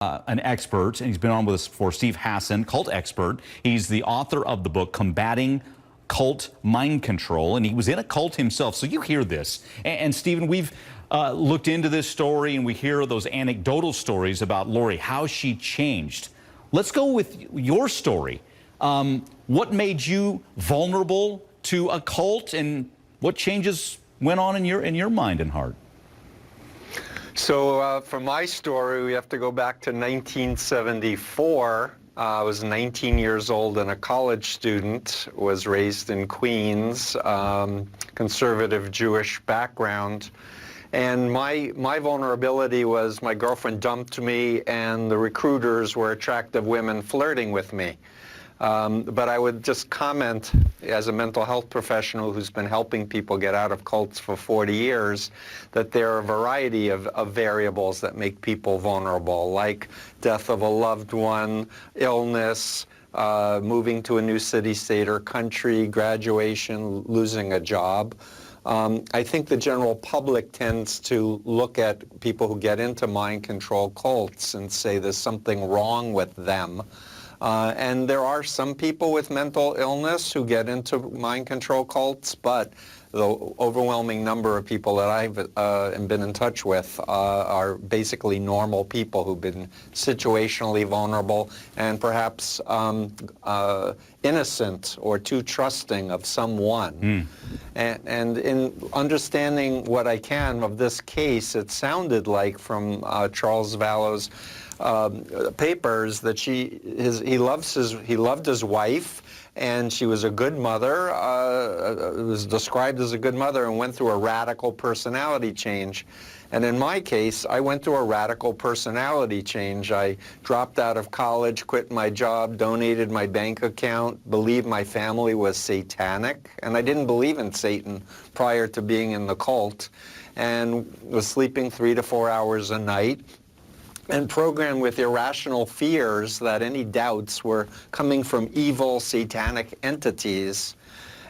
an expert, and he's been on with us before, Steve Hassan, cult expert. He's the author of the book, Combating Cult Mind Control, and he was in a cult himself. So you hear this. And Stephen, we've looked into this story, and we hear those anecdotal stories about Lori, how she changed. Let's go with your story. What made you vulnerable to a cult, and what changes went on in your mind and heart? So for my story, we have to go back to 1974. I was 19 years old and a college student, was raised in Queens, conservative Jewish background. And my vulnerability was my girlfriend dumped me and the recruiters were attractive women flirting with me. But I would just comment, as a mental health professional who's been helping people get out of cults for 40 years, that there are a variety of variables that make people vulnerable, like death of a loved one, illness, moving to a new city, state, or country, graduation, losing a job. I think the general public tends to look at people who get into mind control cults and say there's something wrong with them. And there are some people with mental illness who get into mind control cults, but the overwhelming number of people that I've been in touch with are basically normal people who've been situationally vulnerable and perhaps innocent or too trusting of someone. And in understanding what I can of this case, it sounded like from Charles Vallow's papers that he loved his wife, and she was a good mother, was described as a good mother, and went through a radical personality change. And in my case, I went through a radical personality change. I dropped out of college, quit my job, donated my bank account, believed my family was satanic, and I didn't believe in Satan prior to being in the cult, and was sleeping 3 to 4 hours a night, and programmed with irrational fears that any doubts were coming from evil satanic entities.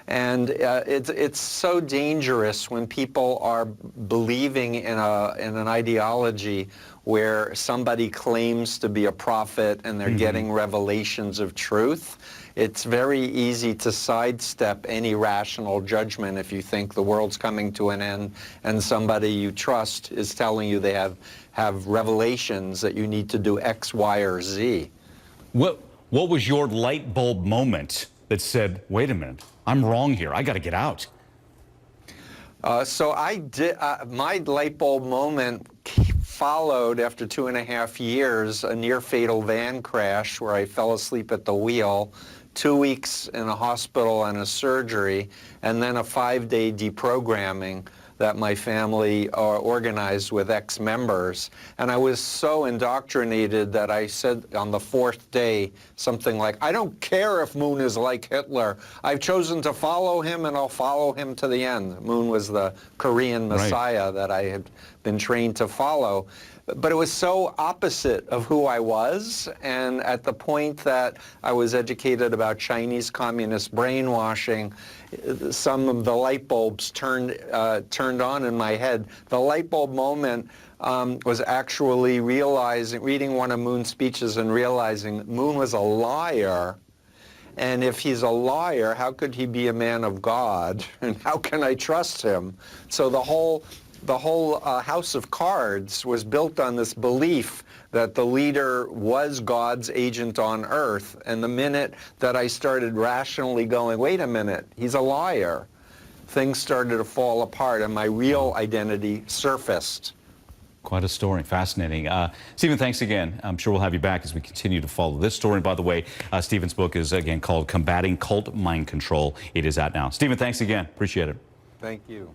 And it's so dangerous when people are believing in an ideology where somebody claims to be a prophet and they're getting revelations of truth. It's very easy to sidestep any rational judgment if you think the world's coming to an end and somebody you trust is telling you they have revelations that you need to do X, Y, or Z. What was your light bulb moment that said, wait a minute, I'm wrong here, I got to get out? So I did, my light bulb moment followed after 2.5 years, a near fatal van crash where I fell asleep at the wheel, 2 weeks in a hospital and a surgery, and then a 5-day deprogramming that my family organized with ex-members. And I was so indoctrinated that I said on the 4th day something like, I don't care if Moon is like Hitler. I've chosen to follow him and I'll follow him to the end. Moon was the Korean Messiah that I had been trained to follow. But it was so opposite of who I was, and at the point that I was educated about Chinese communist brainwashing, some of the light bulbs turned on in my head. The light bulb moment was actually reading one of Moon's speeches and realizing Moon was a liar. And if he's a liar, how could he be a man of God? And how can I trust him? So the whole house of cards was built on this belief that the leader was God's agent on earth. And the minute that I started rationally going, wait a minute, he's a liar, things started to fall apart and my real identity surfaced. Quite a story. Fascinating. Stephen, thanks again. I'm sure we'll have you back as we continue to follow this story. And by the way, Stephen's book is, again, called Combating Cult Mind Control. It is out now. Stephen, thanks again. Appreciate it. Thank you.